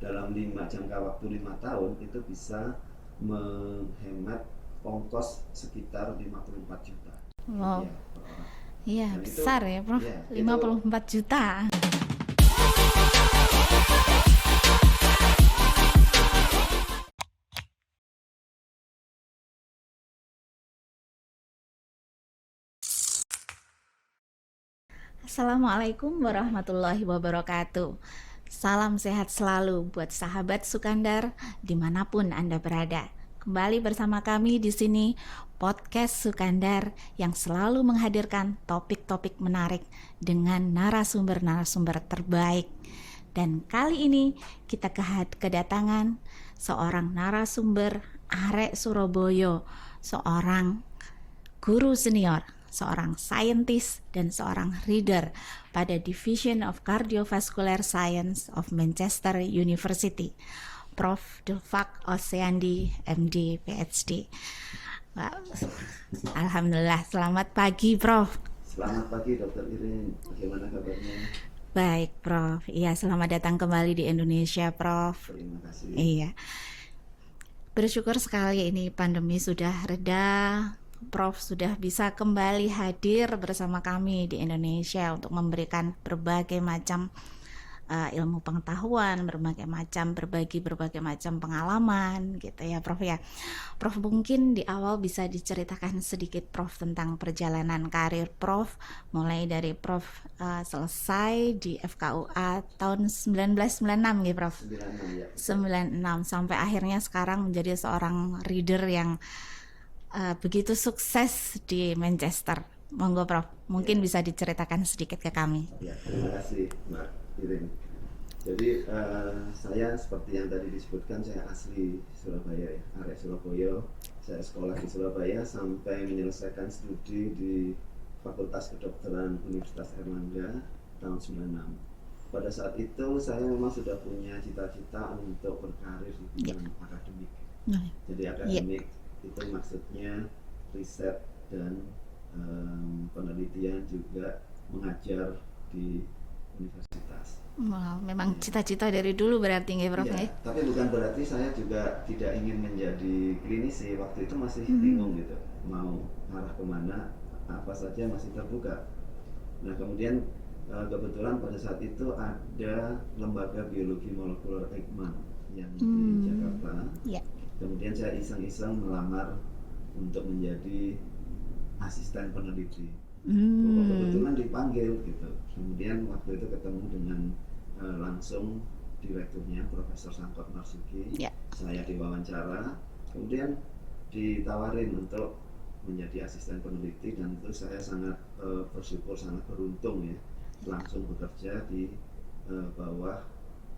dalam jangka waktu 5 tahun itu bisa menghemat ongkos sekitar 54 juta Wow, rupiah per orang. iya Dan itu besar ya Prof, ya itu 54 juta. Assalamualaikum warahmatullahi wabarakatuh. Salam sehat selalu buat sahabat Sukandar dimanapun Anda berada. Kembali bersama kami di sini podcast Sukandar yang selalu menghadirkan topik-topik menarik dengan narasumber-narasumber terbaik. Dan kali ini kita kedatangan seorang narasumber arek Surabaya, seorang guru senior, seorang saintis dan seorang reader pada Division of Cardiovascular Science of Manchester University, Prof. Dulfaq Oseandi, MD, PhD. Alhamdulillah, selamat pagi Prof. Selamat pagi Dr. Irin, bagaimana kabarnya? Baik Prof, iya selamat datang kembali di Indonesia Prof. Terima kasih. Iya, bersyukur sekali ini pandemi sudah reda, Prof sudah bisa kembali hadir bersama kami di Indonesia untuk memberikan berbagai macam ilmu pengetahuan, berbagi berbagai macam pengalaman gitu ya Prof ya. Prof mungkin di awal bisa diceritakan sedikit Prof tentang perjalanan karir Prof, mulai dari Prof selesai di FKUA tahun 1996 gitu Prof. 96 ya. 96 sampai akhirnya sekarang menjadi seorang reader yang begitu sukses di Manchester. Monggo Prof, mungkin bisa diceritakan sedikit ke kami. Ya, terima kasih Mbak Irin. Jadi saya seperti yang tadi disebutkan, saya asli Surabaya ya, arek Surabaya. Saya sekolah di Surabaya sampai menyelesaikan studi di Fakultas Kedokteran Universitas Airlangga tahun 96. Pada saat itu saya memang sudah punya cita-cita untuk berkarir di bidang akademik. Jadi akademik itu maksudnya riset dan penelitian, juga mengajar di universitas. Wow, memang cita-cita dari dulu berarti nggak Prof? Ya, tapi bukan berarti saya juga tidak ingin menjadi klinisi. Waktu itu masih bingung gitu, mau arah kemana, apa saja masih terbuka. Nah kemudian kebetulan pada saat itu ada lembaga biologi molekuler Eijkman yang di Jakarta. Kemudian saya iseng-iseng melamar untuk menjadi asisten peneliti. Kebetulan dipanggil gitu. Kemudian waktu itu ketemu dengan langsung direkturnya Profesor Sangkot Marsuki. Saya diwawancara, kemudian ditawarin untuk menjadi asisten peneliti, dan itu saya sangat bersyukur, sangat beruntung ya, langsung bekerja di bawah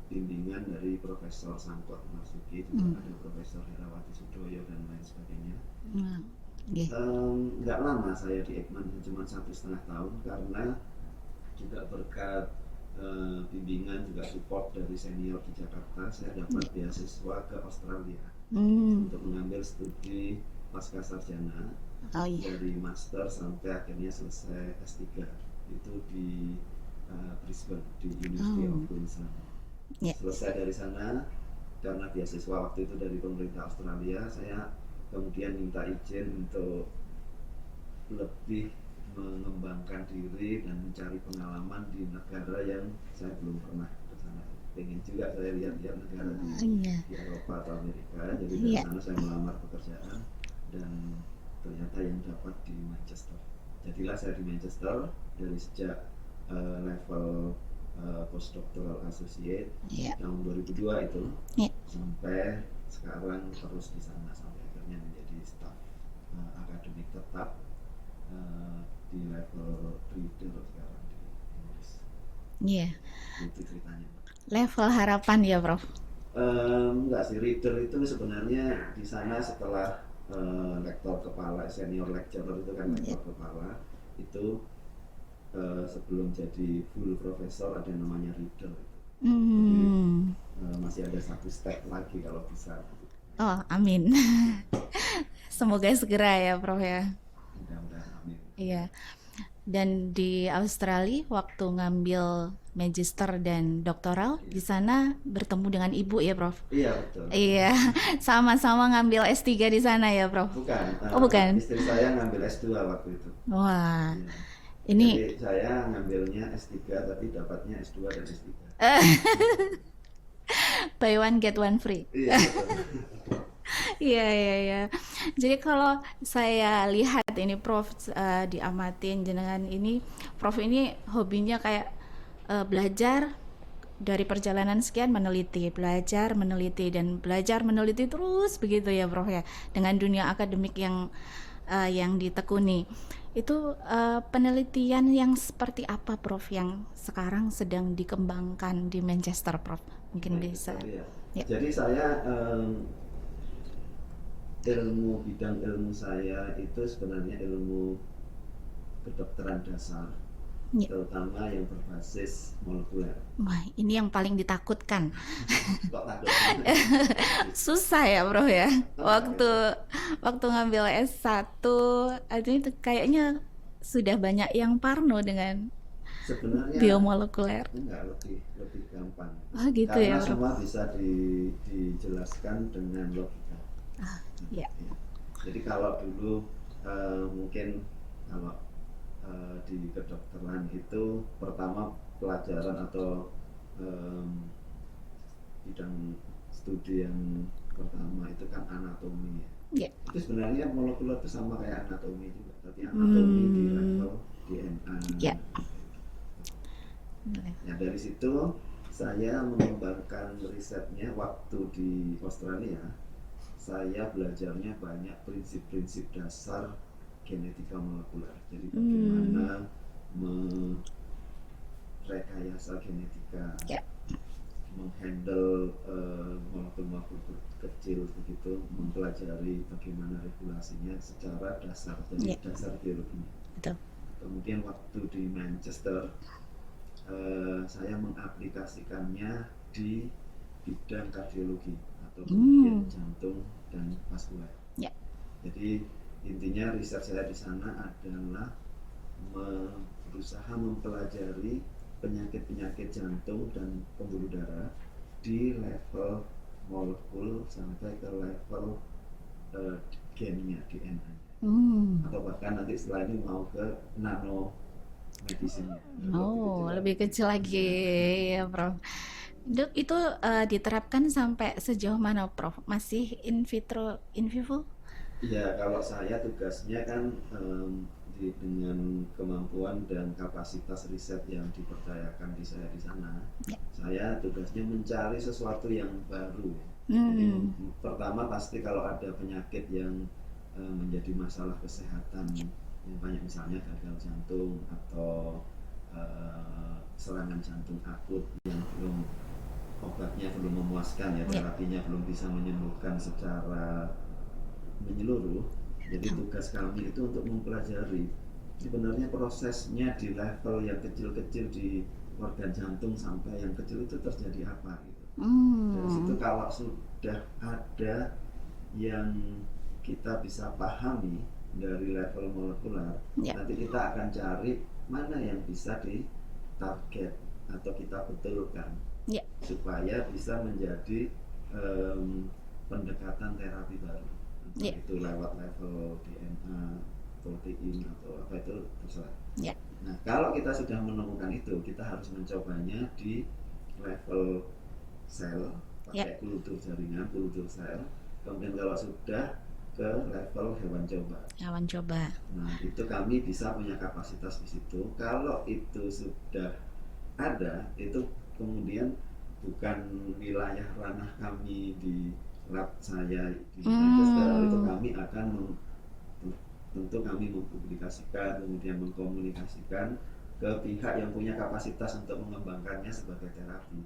bimbingan dari Profesor Sangkot Marsuki, juga ada Profesor Herawati Sudoyo dan lain sebagainya. Nggak lama saya di Eijkman, cuma 1,5 tahun, karena juga berkat bimbingan, juga support dari senior di Jakarta, saya dapat beasiswa ke Australia untuk mengambil studi pasca sarjana dari master sampai akhirnya selesai S3 itu di Brisbane di University of Queensland. Selesai dari sana, karena beasiswa waktu itu dari pemerintah Australia, saya kemudian minta izin untuk lebih mengembangkan diri dan mencari pengalaman di negara yang saya belum pernah ke sana. Pengen juga saya lihat-lihat negara di Eropa atau Amerika. Jadi dari sana saya melamar pekerjaan dan ternyata yang dapat di Manchester. Jadilah saya di Manchester dari sejak level postdoctoral associate tahun 2002 itu sampai sekarang terus di sana sampai akhirnya menjadi staf akademik tetap di level reader sekarang di Inggris. Itu ceritanya. Level harapan ya Prof? Enggak sih, reader itu sebenarnya di sana setelah lektor kepala, senior lecturer itu kan lektor kepala itu sebelum jadi full profesor ada yang namanya reader. Jadi masih ada satu step lagi kalau bisa. Oh amin. Semoga segera ya Prof ya. Mudah-mudahan amin. Iya. Dan di Australia waktu ngambil magister dan doktoral di sana bertemu dengan ibu ya, Prof. Iya betul. Iya, sama-sama ngambil S3 di sana ya, Prof. Bukan, Oh, bukan. istri saya ngambil S2 waktu itu. Wah, Iya. ini Jadi saya ngambilnya S3 tapi dapatnya S2 dan S3. buy one get one free. Iya betul. Iya, iya, iya. Jadi kalau saya lihat ini Prof, diamatin jenengan ini, Prof ini hobinya kayak belajar dari perjalanan sekian, meneliti, belajar, meneliti, dan belajar meneliti terus begitu ya Prof ya, dengan dunia akademik yang ditekuni. Itu penelitian yang seperti apa Prof yang sekarang sedang dikembangkan di Manchester, Prof? Mungkin bisa. Iya. Ya. Jadi saya bidang ilmu saya itu sebenarnya ilmu kedokteran dasar, Ya. terutama yang berbasis molekuler. Wah, ini yang paling ditakutkan. Kok takut? Susah ya, Bro ya. Waktu ngambil S1, itu kayaknya sudah banyak yang parno dengan Sebenarnya biomolekuler. enggak, lebih gampang. Oh, gitu Karena ya, Bro. semua bisa dijelaskan dengan logika. Ya. Ya. Jadi kalau dulu mungkin kalau di kedokteran itu pertama pelajaran atau bidang studi yang pertama itu kan anatomi ya. Ya. Itu sebenarnya molekuler itu sama kayak anatomi juga, tapi anatomi di level DNA. Ya. Ya dari situ saya mengembangkan risetnya waktu di Australia. Saya belajarnya banyak prinsip-prinsip dasar genetika molekuler. Jadi bagaimana merekayasa genetika, Ya. menghandle molekul-molekul kecil begitu, mempelajari bagaimana regulasinya secara dasar, jadi dasar biologinya. Betul. Kemudian waktu di Manchester saya mengaplikasikannya di bidang kardiologi atau penyakit jantung dan vaskuler. Ya. Jadi intinya riset saya di sana adalah berusaha mempelajari penyakit-penyakit jantung dan pembuluh darah di level molekul sampai ke level gennya, DNA, atau bahkan nanti setelah ini mau ke nano medicine-nya. Oh, lebih kecil lagi ya, Prof. Dok, itu diterapkan sampai sejauh mana, Prof? Masih in vitro, in vivo? Ya, kalau saya tugasnya kan dengan kemampuan dan kapasitas riset yang dipercayakan di saya di sana, saya tugasnya mencari sesuatu yang baru. Jadi pertama pasti kalau ada penyakit yang menjadi masalah kesehatan yang banyak, misalnya gagal jantung atau serangan jantung akut yang obatnya belum memuaskan, ya terapinya belum bisa menyembuhkan secara menyeluruh. Jadi tugas kami itu untuk mempelajari sebenarnya prosesnya di level yang kecil-kecil di organ jantung sampai yang kecil itu terjadi apa gitu. Dari situ kalau sudah ada yang kita bisa pahami dari level molekuler, nanti kita akan cari mana yang bisa ditarget atau kita betulkan supaya bisa menjadi pendekatan terapi baru. Itu lewat level DNA, protein atau apa itu terserah. Nah, kalau kita sudah menemukan itu, kita harus mencobanya di level sel pakai kultur jaringan, kultur sel. Kemudian kalau sudah ke level hewan coba. Nah, itu kami bisa punya kapasitas di situ. Kalau itu sudah ada, itu kemudian bukan wilayah ranah kami di lab saya di Manchester. Itu kami akan tentu kami mempublikasikan, kemudian mengkomunikasikan ke pihak yang punya kapasitas untuk mengembangkannya sebagai terapi.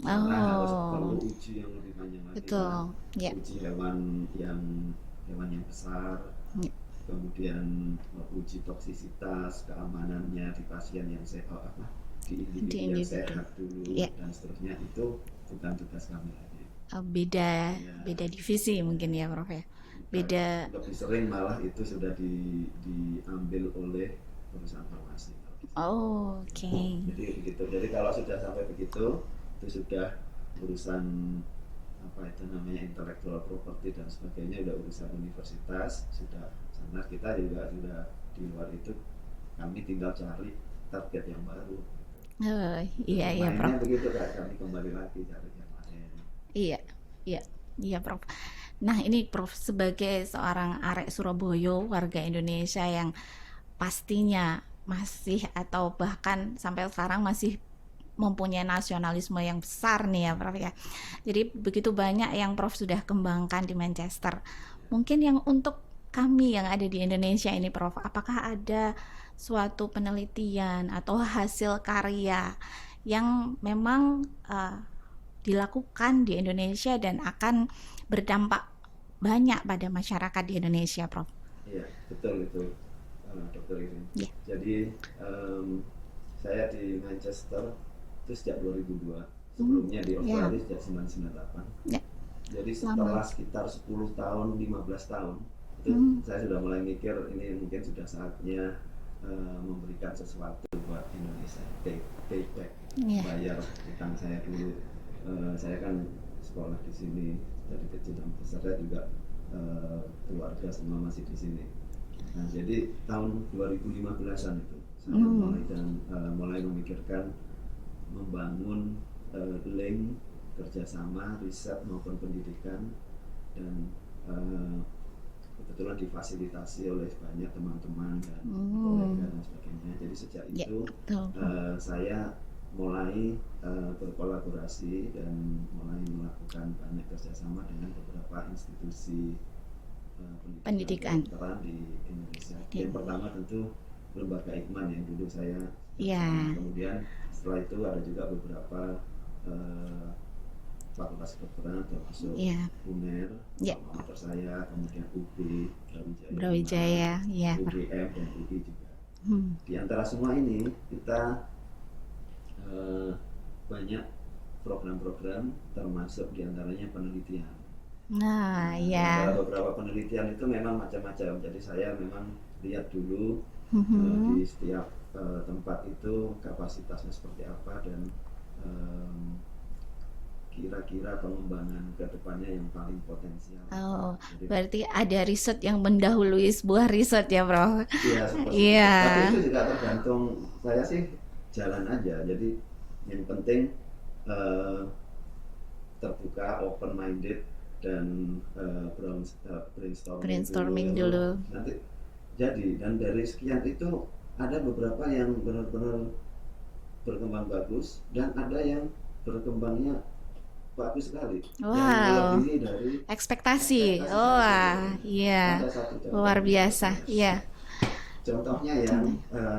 Karena harus perlu uji yang lebih panjang lagi. Betul. Uji hewan yang besar, kemudian uji toksisitas, keamanannya di pasien yang sehat, di individu yang sehat dulu, dan seterusnya. Itu bukan tugas kami lagi. Beda divisi mungkin ya, Prof ya. Beda. Lebih sering malah itu sudah diambil oleh perusahaan farmasi. Oh, oke. Jadi begitu. Jadi kalau sudah sampai begitu, itu sudah urusan apa itu namanya intellectual property dan sebagainya, udah urusan universitas, sudah sana. Kita juga sudah di luar itu, kami tinggal cari target yang baru. Oh, Jadi iya iya Prof. mainnya begitu kan, kami kembali lagi cari yang lain. Iya, iya, iya Prof. Nah ini Prof, sebagai seorang arek Surabaya, warga Indonesia yang pastinya masih atau bahkan sampai sekarang masih mempunyai nasionalisme yang besar nih ya Prof ya. Jadi begitu banyak yang Prof sudah kembangkan di Manchester. Mungkin yang untuk kami yang ada di Indonesia ini Prof, apakah ada suatu penelitian atau hasil karya yang memang dilakukan di Indonesia dan akan berdampak banyak pada masyarakat di Indonesia Prof? Iya, betul itu, Dokter Irin. Ya. Jadi saya di Manchester itu sejak 2002. Sebelumnya di Australia sejak 1998. Ya. Jadi setelah sekitar 10 tahun, 15 tahun, itu saya sudah mulai mikir ini mungkin sudah saatnya memberikan sesuatu buat Indonesia, pay back, bayar utang saya dulu. Saya kan sekolah di sini dari kecil dan besar, saya juga keluarga semua masih di sini. Nah, jadi tahun 2015-an itu saya mulai memikirkan membangun link kerjasama riset maupun pendidikan, dan kebetulan difasilitasi oleh banyak teman-teman dan kolega dan sebagainya. Jadi sejak itu saya mulai berkolaborasi dan mulai melakukan banyak kerjasama dengan beberapa institusi pendidikan di Indonesia. Yang pertama tentu Lembaga Ikman yang dulu saya kemudian setelah itu ada juga beberapa fakultas kedokteran termasuk UNER, amator saya, kemudian UB, Brawijaya, UGM dan UI juga. Di antara semua ini kita banyak program-program, termasuk diantaranya penelitian. Nah, ya. Beberapa penelitian itu memang macam-macam. Jadi saya memang lihat dulu di setiap tempat itu kapasitasnya seperti apa dan kira-kira pengembangan ke depannya yang paling potensial. Oh, jadi, berarti ada riset yang mendahului sebuah riset ya, Bro? Iya, seperti itu. Tapi itu juga tergantung, saya sih jalan aja. Jadi yang penting terbuka, open minded dan brainstorming dulu. Nanti jadi, dan dari sekian itu ada beberapa yang benar-benar berkembang bagus dan ada yang berkembangnya bagus sekali. Wow. Dari ekspektasi. Wah, iya. Luar biasa. Iya. Contohnya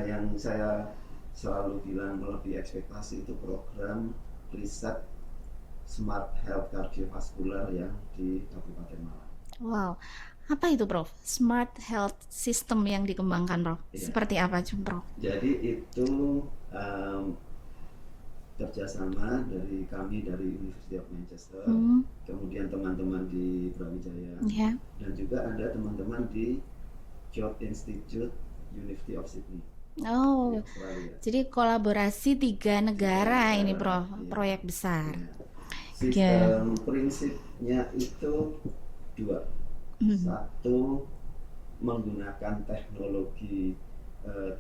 yang saya selalu bilang melebihi ekspektasi itu program riset Smart Health Cardiovascular yang di Kabupaten Malang. Wow. Apa itu, Prof? Smart Health System yang dikembangkan, Prof? Iya. Seperti apa, Prof? Jadi itu kerjasama dari kami dari University of Manchester, kemudian teman-teman di Brawijaya, dan juga ada teman-teman di Job Institute University of Sydney. Oh, jadi kolaborasi 3 negara ini, Prof, proyek besar. Sistem prinsipnya itu 2. Satu, menggunakan teknologi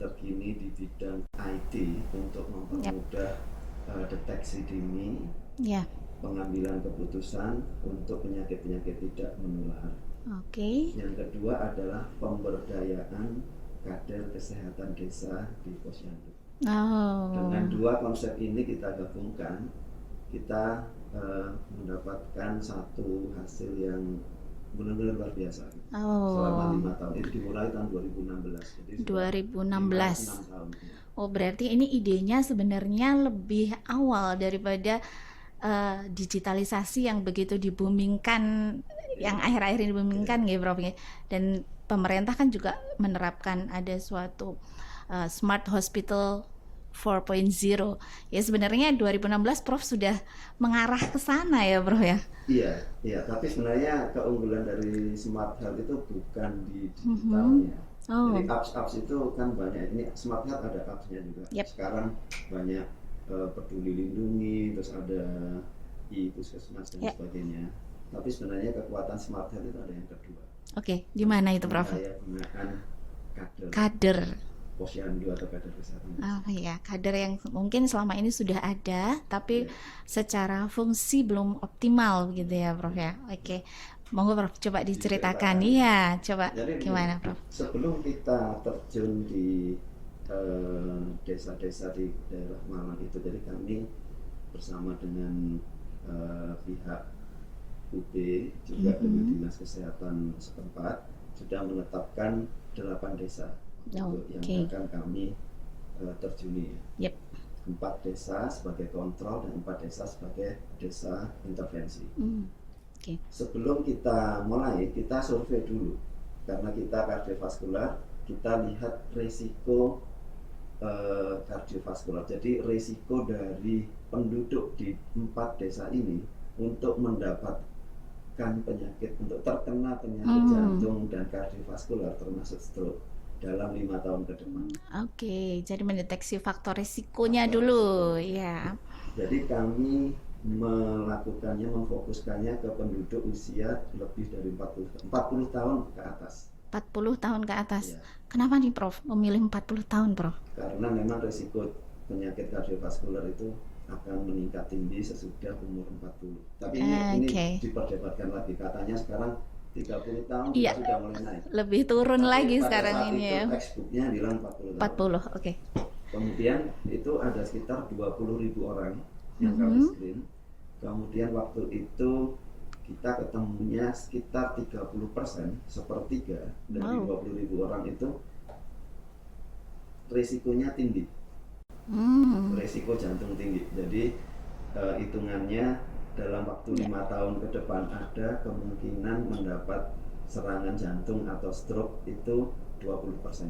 terkini di bidang IT untuk mempermudah deteksi dini, pengambilan keputusan untuk penyakit-penyakit tidak menular. Yang kedua adalah pemberdayaan kader kesehatan desa di Posyandu. Dengan 2 konsep ini kita gabungkan, kita mendapatkan satu hasil yang benar-benar luar biasa. Selama 5 tahun, itu dimulai tahun 2016. Jadi 2016. 6 tahun. Oh, berarti ini idenya sebenarnya lebih awal daripada digitalisasi yang begitu dibumingkan, yang akhir-akhir ini dibumingkan ya, Prof. Dan pemerintah kan juga menerapkan ada suatu Smart Hospital 4.0. Ya sebenarnya 2016 Prof sudah mengarah ke sana ya, Prof ya. Iya, tapi sebenarnya keunggulan dari Smart Health itu bukan di digitalnya. Jadi Oh, apps itu kan banyak, ini Smart Health ada appsnya juga. yep. Sekarang banyak Peduli Lindungi, terus ada e-puskesmas dan Ya. sebagainya. Tapi sebenarnya kekuatan Smart Health itu ada yang kedua. Oke, di mana itu, Prof? Mendaya gunakan kader Kader. posyandu atau kader kesehatan desa. Apa ya? Kader yang mungkin selama ini sudah ada, tapi Ya, secara fungsi belum optimal gitu ya, Prof ya. Oke. Monggo, Prof, coba diceritakan. diceritakan. Iya, coba Jadi gimana, Prof? sebelum kita terjun di desa-desa di daerah Malang itu, jadi kami bersama dengan pihak UB juga dengan dinas kesehatan setempat sudah menetapkan 8 desa untuk yang Oke. akan kami terjuni. Yep. 4 desa sebagai kontrol dan 4 desa sebagai desa intervensi. Oke. Sebelum kita mulai, kita survei dulu karena kita kardiovaskular, kita lihat risiko kardiovaskular. Jadi risiko dari penduduk di 4 desa ini untuk mendapatkan penyakit, untuk terkena penyakit jantung dan kardiovaskular termasuk stroke dalam 5 tahun ke depan. Oke, jadi mendeteksi faktor risikonya dulu, ya. Jadi kami melakukannya, memfokuskannya ke penduduk usia lebih dari 40 tahun ke atas. 40 tahun ke atas. Ya, Kenapa nih, Prof, memilih 40 tahun, Prof? karena memang risiko penyakit kardiovaskular itu akan meningkat tinggi sesudah umur 40. Tapi ini Oke. diperdebatkan lagi. Katanya sekarang 30 tahun Iya, sudah mulai naik. lebih turun Tapi lagi pada sekarang saat ini itu ya. textbooknya bilang 40 tahun. 40, oke. Kemudian itu ada sekitar 20.000 orang yang kami screen. Kemudian waktu itu kita ketemunya sekitar 30%, sepertiga dari 20.000 orang itu risikonya tinggi, risiko jantung tinggi. Jadi hitungannya dalam waktu 5 tahun ke depan ada kemungkinan mendapat serangan jantung atau stroke itu 20%.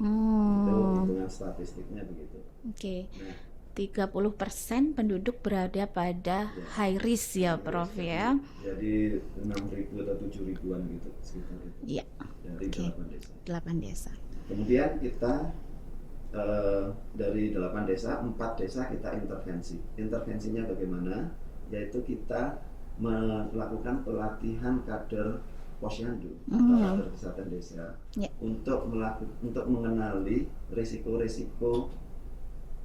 Itu hitungan statistiknya begitu. Oke. Nah, 30% penduduk berada pada high risk ya, Prof ya. jadi 6.000 atau 7.000-an gitu sekitar itu. Iya. Dari Oke. 8 desa. 8 desa. Kemudian kita dari 8 desa, 4 desa kita intervensi. Intervensinya bagaimana? Yaitu kita melakukan pelatihan kader posyandu atau kader kesehatan desa untuk mengenali risiko-risiko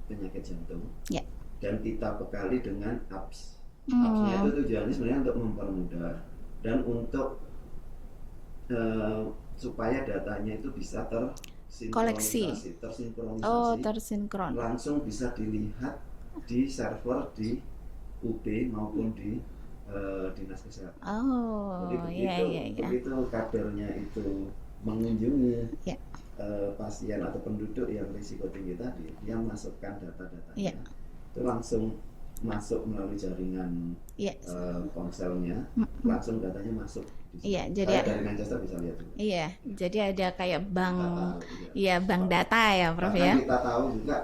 penyakit jantung. Dan kita bekali dengan apps. Apps-nya itu tujuannya sebenarnya untuk mempermudah dan untuk supaya datanya itu bisa tersinkronisasi, Oh, tersinkron. langsung bisa dilihat di server di UB maupun di dinas kesehatan. Oh, Jadi begitu kadernya itu mengunjungi Ya. pasien atau penduduk yang risiko tinggi tadi, dia masukkan data-datanya, Ya. itu langsung masuk melalui jaringan Iya. ponselnya, langsung datanya masuk. Iya, jadi Saya dari Manchester bisa lihat juga. Iya, jadi ada kayak bank, Data, iya bank data ya, Prof Karena ya. kita tahu juga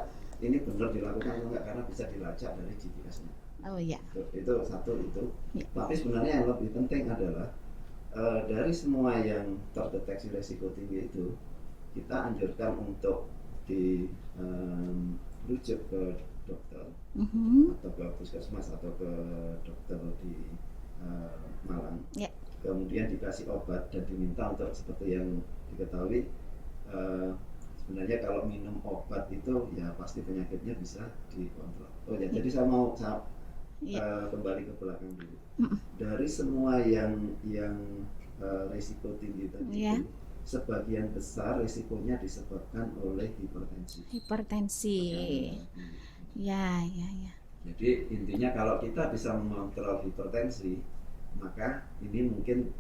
ini benar dilakukan atau enggak karena bisa dilacak dari GPS-nya. Oh iya. Itu satu itu. Ya. Tapi sebenarnya yang lebih penting adalah dari semua yang terdeteksi risiko tinggi itu, kita anjurkan untuk dirujuk ke dokter atau ke puskesmas atau ke dokter di Malang. Ya. Kemudian dikasih obat dan diminta untuk seperti yang diketahui, sebenarnya kalau minum obat itu ya pasti penyakitnya bisa dikontrol. Oh ya, jadi saya mau kembali ke belakang dulu. Dari semua yang risiko tinggi tadi itu, sebagian besar risikonya disebabkan oleh hipertensi. Hipertensi. Ya. Jadi intinya kalau kita bisa mengontrol hipertensi, maka ini mungkin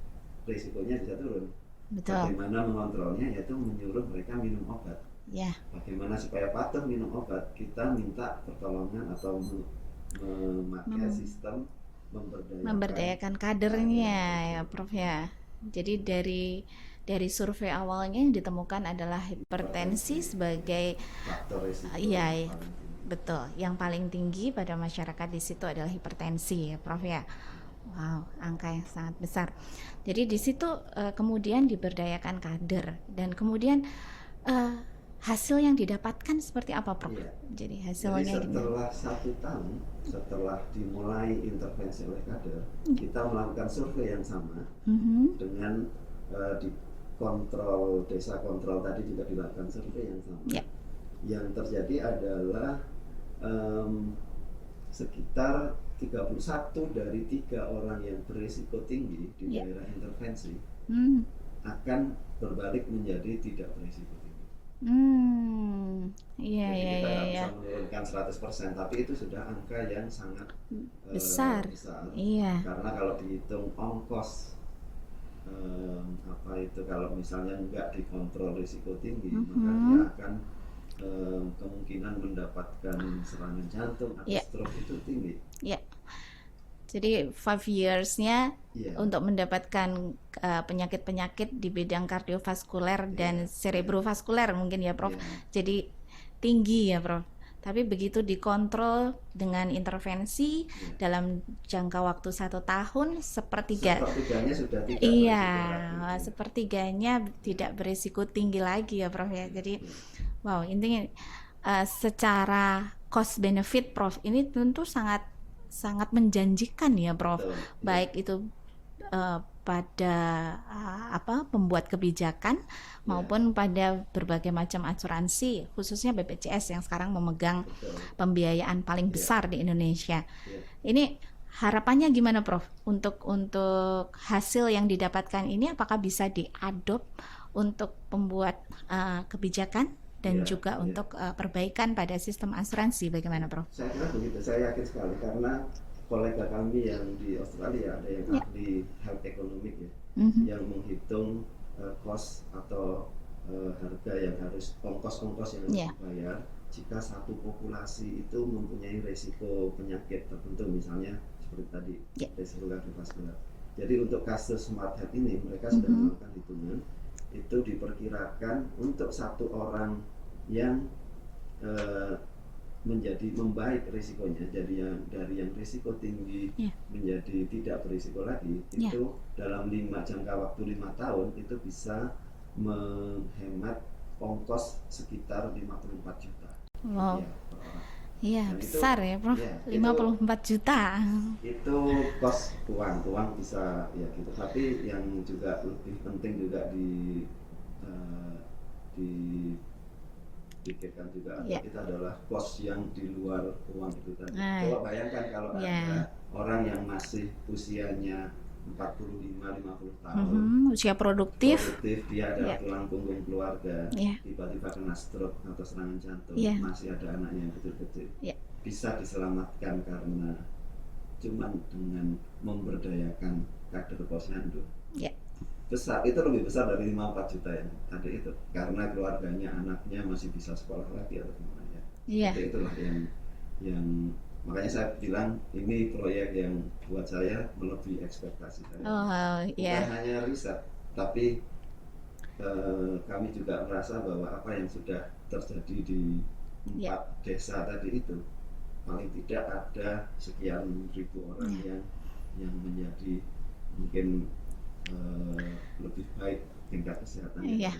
risikonya bisa turun. Betul. Bagaimana mengontrolnya? Yaitu menyuruh mereka minum obat. Ya. Bagaimana supaya patuh minum obat? Kita minta pertolongan atau memakai sistem memberdayakan kadernya ya, Prof ya. Jadi dari survei awalnya yang ditemukan adalah hipertensi sebagai faktor risiko. Iya, betul. Yang paling tinggi pada masyarakat di situ adalah hipertensi ya, Prof ya. Wow, angka yang sangat besar. Jadi di situ kemudian diberdayakan kader dan kemudian eh, hasil yang didapatkan seperti apa, Prof? Iya. Jadi Jadi hasilnya gimana? setelah 1 tahun setelah dimulai intervensi oleh kader, kita melakukan survei yang sama Mhm. dengan di kontrol desa kontrol tadi juga dilakukan survei yang sama. Ya. Yang terjadi adalah sekitar 31 dari 3 orang yang berisiko tinggi di Ya. daerah intervensi Hmm. akan berbalik menjadi tidak berisiko tinggi. Iya, Jadi iya, kita iya, nggak iya. bisa menurunkan 100%, tapi itu sudah angka yang sangat Besar. besar. Iya. Karena kalau dihitung ongkos apa itu kalau misalnya nggak dikontrol risiko tinggi, maka dia akan kemungkinan mendapatkan serangan jantung atau Ya. stroke itu tinggi. Ya. Jadi 5 years-nya Iya. untuk mendapatkan penyakit-penyakit di bidang kardiovaskuler dan cerebrovaskuler mungkin ya, Prof. Iya. Jadi tinggi ya, Prof. Tapi begitu dikontrol dengan intervensi dalam jangka waktu 1 tahun, Sepertiganya sudah tidak iya, berisiko lagi. sepertiganya tidak berisiko tinggi lagi ya, Prof ya. Jadi, wow, intinya secara cost benefit, Prof, ini tentu sangat sangat menjanjikan ya, Prof. Betul, Baik itu pada pembuat kebijakan maupun pada berbagai macam asuransi, khususnya BPJS yang sekarang memegang Betul. pembiayaan paling besar di Indonesia. Iya. Ini harapannya gimana, Prof? Untuk hasil yang didapatkan ini apakah bisa diadop untuk pembuat kebijakan dan Iya, juga iya. untuk perbaikan pada sistem asuransi, bagaimana, Prof? Saya kira begitu, saya yakin sekali karena kolega kami yang di Australia ada yang Ya. ahli health economic ya, yang menghitung cost atau harga yang harus ongkos-ongkos yang harus Ya. dibayar jika satu populasi itu mempunyai resiko penyakit tertentu, misalnya seperti tadi Ya. resiko kardiovaskular. Jadi untuk kasus Smart Health ini mereka sudah melakukan hitungan, itu diperkirakan untuk 1 orang yang menjadi membaik risikonya, jadi dari yang risiko tinggi menjadi tidak berisiko lagi, itu dalam jangka waktu 5 tahun itu bisa menghemat ongkos sekitar 54 juta. Wow. Ya, per orang. Iya, Dan besar ya, Prof. ya, 54 juta. Itu kos uang bisa ya gitu, tapi yang juga lebih penting juga dipikirkan juga itu adalah kos yang di luar uang itu tadi. Coba bayangkan kalau ada orang yang masih usianya 45-50 tahun, usia produktif, dia ada tulang punggung keluarga, tiba-tiba kena stroke atau serangan jantung, masih ada anaknya yang kecil-kecil, bisa diselamatkan karena cuma dengan memberdayakan kader posyandu. Besar, itu lebih besar dari 54 juta yang tadi itu, karena keluarganya, anaknya masih bisa sekolah lagi atau gimana ya. Jadi itulah yang makanya saya bilang ini proyek yang buat saya melebihi ekspektasi saya. Bukan hanya riset, tapi kami juga merasa bahwa apa yang sudah terjadi di 4 desa tadi itu, paling tidak ada sekian ribu orang yang menjadi mungkin lebih baik tingkat kesehatannya. Iya,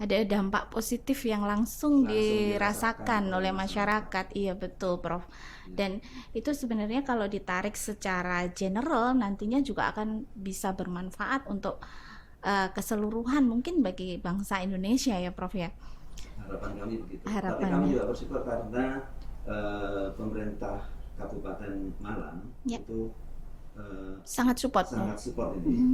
ada dampak positif yang langsung dirasakan oleh masyarakat. Iya, betul, Prof. Dan itu sebenarnya kalau ditarik secara general nantinya juga akan bisa bermanfaat untuk keseluruhan mungkin bagi bangsa Indonesia ya, Prof ya. Harapan kami begitu. Tapi kami juga bersyukur karena pemerintah Kabupaten Malang itu sangat support ini.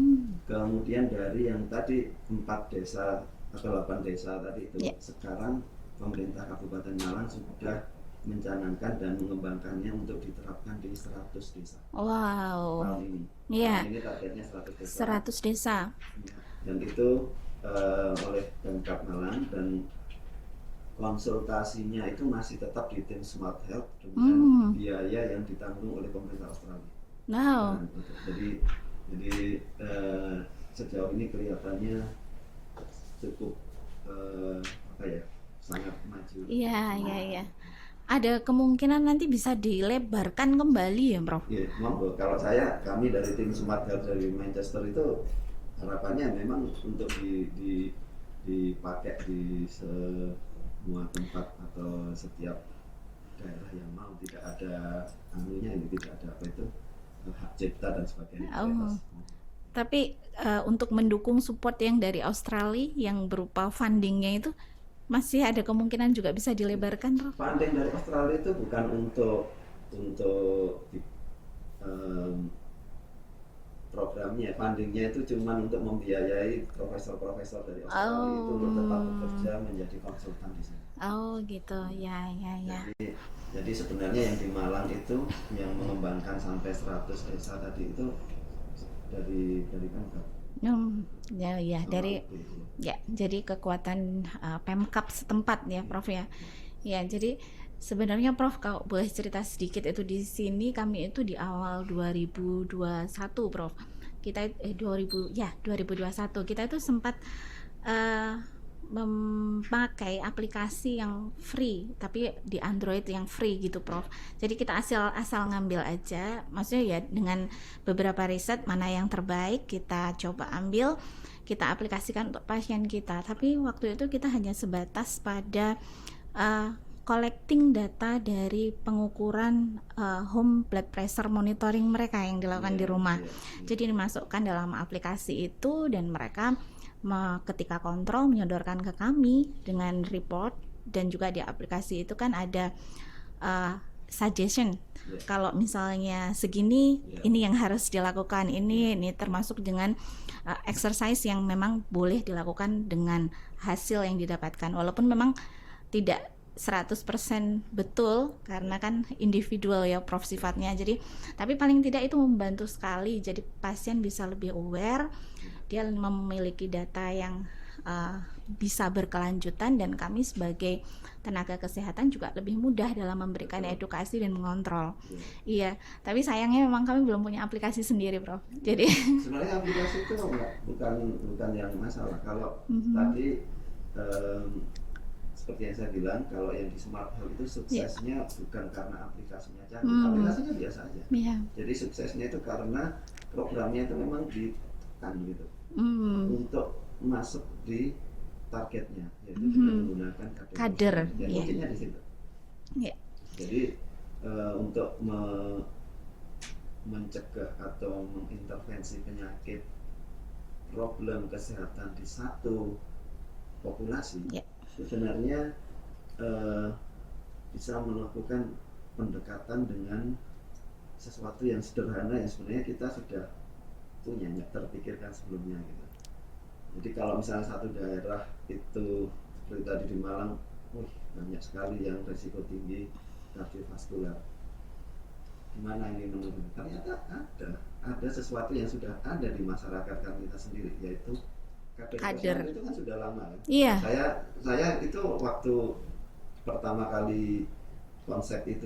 Kemudian dari yang tadi 4 desa atau 8 desa tadi itu, sekarang pemerintah Kabupaten Malang sudah mencanangkan dan mengembangkannya untuk diterapkan di 100 desa. Wow. Tahun ini. Iya. Tahun ini targetnya 100 desa. 100 desa. Dan itu oleh Pemkab Malang, dan konsultasinya itu masih tetap di tim Smart Health dengan biaya yang ditanggung oleh pemerintah Australia. Wow. Jadi sejauh ini kelihatannya cukup sangat maju. Iya. ada kemungkinan nanti bisa dilebarkan kembali ya, Prof? Iya, monggo. Kalau kami dari tim Smart Health dari Manchester itu harapannya memang untuk dipakai di semua tempat atau setiap daerah yang mau, tidak ada anunya, ini tidak ada apa itu hak cipta dan sebagainya Oh, bebas. tapi untuk mendukung support yang dari Australia yang berupa fundingnya itu masih ada kemungkinan juga bisa dilebarkan, Prof? Funding dari Australia itu bukan untuk em, programnya, fundingnya itu cuma untuk membiayai profesor-profesor dari Australia itu untuk tetap bekerja Oh, menjadi konsultan di sana. oh gitu, ya, ya, ya. Jadi sebenarnya yang di Malang itu yang mengembangkan sampai 100 desa tadi itu dari Pemkab Ya, ya, sama dari UB itu. ya, jadi kekuatan Pemkab setempat ya, Prof ya. Ya, jadi sebenarnya Prof kalau boleh cerita sedikit itu di sini kami itu di awal 2021, Prof. Kita 2000 ya 2021 kita itu sempat eh, memakai aplikasi yang free tapi di Android yang free gitu, Prof. Jadi kita asal ngambil aja, maksudnya ya dengan beberapa riset mana yang terbaik kita coba ambil, kita aplikasikan untuk pasien kita. Tapi waktu itu kita hanya sebatas pada collecting data dari pengukuran home blood pressure monitoring mereka yang dilakukan di rumah. Jadi dimasukkan dalam aplikasi itu dan mereka ketika kontrol menyodorkan ke kami dengan report, dan juga di aplikasi itu kan ada suggestion. Kalau misalnya segini, ini yang harus dilakukan, ini termasuk dengan exercise yang memang boleh dilakukan dengan hasil yang didapatkan. Walaupun memang tidak 100% betul karena kan individual ya, Prof, sifatnya. Jadi tapi paling tidak itu membantu sekali. Jadi pasien bisa lebih aware, dia memiliki data yang bisa berkelanjutan, dan kami sebagai tenaga kesehatan juga lebih mudah dalam memberikan edukasi dan mengontrol. Iya, tapi sayangnya memang kami belum punya aplikasi sendiri, Prof. Jadi sebenarnya aplikasi itu bukan yang masalah. Kalau tadi seperti yang saya bilang, kalau yang di Smart Health itu suksesnya bukan karena aplikasinya canggih, aplikasinya biasa aja. Jadi suksesnya itu karena programnya itu memang ditekan gitu untuk masuk di targetnya, yaitu dengan menggunakan kader. Dan kuncinya di situ. Jadi untuk mencegah atau mengintervensi penyakit problem kesehatan di satu populasi, sebenarnya bisa melakukan pendekatan dengan sesuatu yang sederhana yang sebenarnya kita sudah punya, terpikirkan sebelumnya gitu. Jadi kalau misalnya satu daerah itu seperti tadi di Malang, banyak sekali yang risiko tinggi kardiovaskular, gimana ini menurun? Ternyata ada sesuatu yang sudah ada di masyarakat kita sendiri, yaitu kader. Itu kan sudah lama kan. Iya. Saya itu waktu pertama kali konsep itu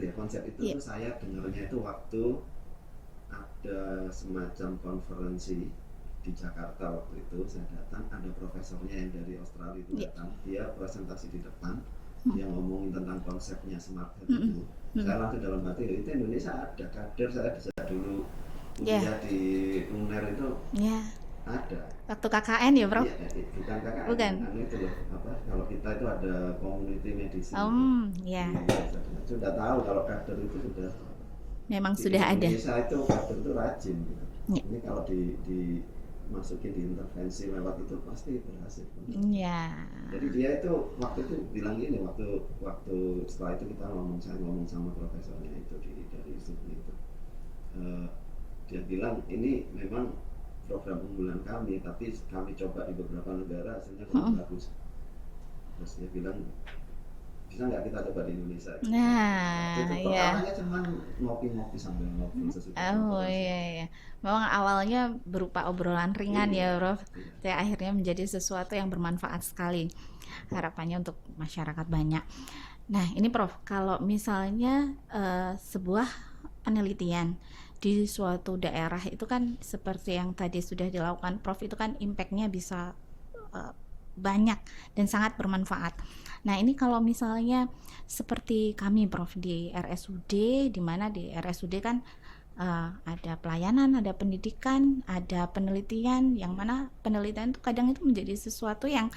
tuh saya dengarnya itu waktu ada semacam konferensi di Jakarta. Waktu itu saya datang, ada profesornya yang dari Australia itu datang, dia presentasi di depan, dia ngomongin tentang konsepnya Smart Health itu. Saya langsung dalam hati, itu Indonesia ada kader. Saya bisa dulu kuliah di UNER itu ada. Waktu KKN ya, Prof? Bukan KKN. Bukan. Itu loh, kalau kita itu ada community medicine. Sudah tahu kalau kader itu sudah memang sudah ada. Indonesia itu kader itu rajin gitu. Ini kalau dimasukin di intervensi lewat itu pasti berhasil. Jadi dia itu waktu itu bilang gini, waktu setelah itu saya ngomong sama profesornya itu dari Sydney itu. Dia bilang ini memang program unggulan kami, tapi kami coba di beberapa negara hasilnya kurang bagus. Terus dia bilang, bisa nggak kita coba di Indonesia? Pertamanya cuma ngopi-ngopi sambil ngopi sesudah. Iya. Memang awalnya berupa obrolan ringan ya, Prof. Tapi akhirnya menjadi sesuatu yang bermanfaat sekali. Harapannya untuk masyarakat banyak. Nah, ini Prof, kalau misalnya sebuah penelitian di suatu daerah itu kan seperti yang tadi sudah dilakukan Prof, itu kan impact-nya bisa banyak dan sangat bermanfaat. Nah, ini kalau misalnya seperti kami Prof di RSUD, di mana di RSUD kan ada pelayanan, ada pendidikan, ada penelitian, yang mana penelitian itu kadang itu menjadi sesuatu yang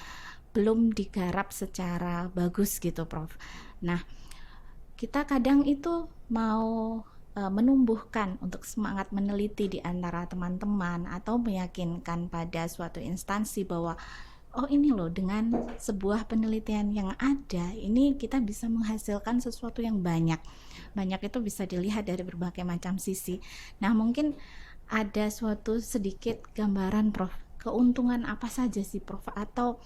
belum digarap secara bagus gitu Prof. Nah, kita kadang itu mau menumbuhkan untuk semangat meneliti di antara teman-teman atau meyakinkan pada suatu instansi bahwa oh ini loh, dengan sebuah penelitian yang ada ini kita bisa menghasilkan sesuatu yang banyak. Banyak itu bisa dilihat dari berbagai macam sisi. Nah, mungkin ada suatu sedikit gambaran Prof, keuntungan apa saja sih Prof, atau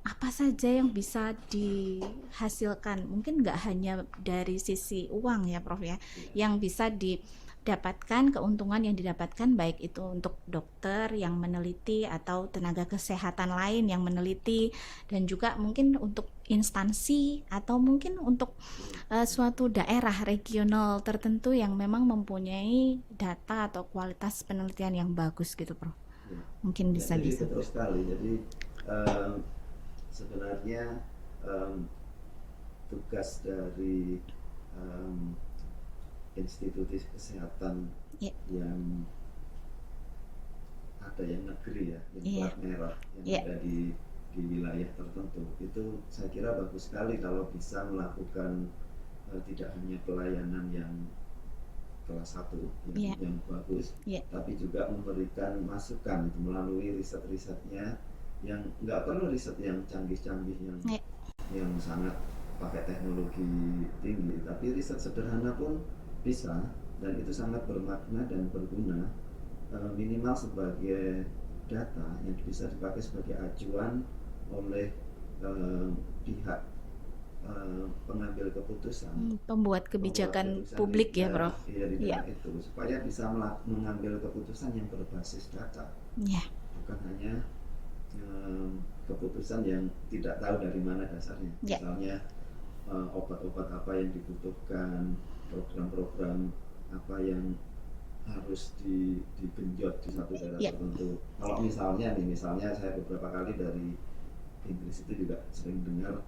apa saja yang bisa dihasilkan, mungkin nggak hanya dari sisi uang ya Prof ya, yang bisa didapatkan, keuntungan yang didapatkan baik itu untuk dokter yang meneliti atau tenaga kesehatan lain yang meneliti, dan juga mungkin untuk instansi atau mungkin untuk suatu daerah regional tertentu yang memang mempunyai data atau kualitas penelitian yang bagus gitu Prof. Ya. Mungkin Ya, bisa jadi bisa. betul sekali. Jadi sebenarnya tugas dari institusi kesehatan Ya, yang ada yang negeri ya, yang iya, plat merah yang iya, ada di wilayah tertentu, itu saya kira bagus sekali kalau bisa melakukan tidak hanya pelayanan yang kelas 1 iya, yang bagus, iya, tapi juga memberikan masukan itu melalui riset-risetnya, yang nggak perlu riset yang canggih-canggih iya, yang sangat pakai teknologi tinggi, tapi riset sederhana pun bisa, dan itu sangat bermakna dan berguna, minimal sebagai data yang bisa dipakai sebagai acuan oleh pihak pengambil keputusan, pembuat pembuat kebijakan keputusan publik ya Prof. di Iya, daerah itu, supaya bisa mengambil keputusan yang berbasis data, iya, bukan hanya keputusan yang tidak tahu dari mana dasarnya. iya, Misalnya obat-obat apa yang dibutuhkan, program-program apa yang harus digenjot di satu daerah iya, tertentu. Kalau misalnya saya beberapa kali dari Inggris itu juga sering dengar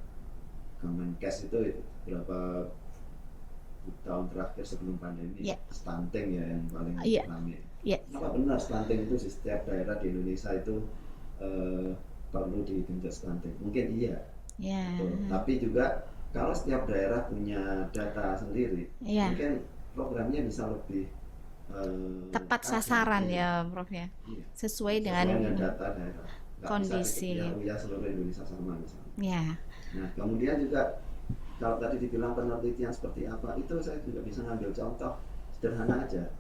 Kemenkes itu berapa tahun terakhir sebelum pandemi, iya, stunting ya yang paling iya, ramai. iya, Apa benar stunting itu di setiap daerah di Indonesia itu perlu digenjot stunting? Mungkin iya, iya, betul. Tapi juga kalau setiap daerah punya data sendiri, iya, mungkin programnya bisa lebih tepat tajam, sasaran iya, ya Prof ya, iya, sesuai sesuai dengan dengan data daerah. Nggak bisa kondisi. diketahui seluruh Indonesia sama misalnya. Ya, Nah, kemudian juga kalau tadi dibilang penelitian seperti apa, itu saya juga bisa ngambil contoh sederhana aja.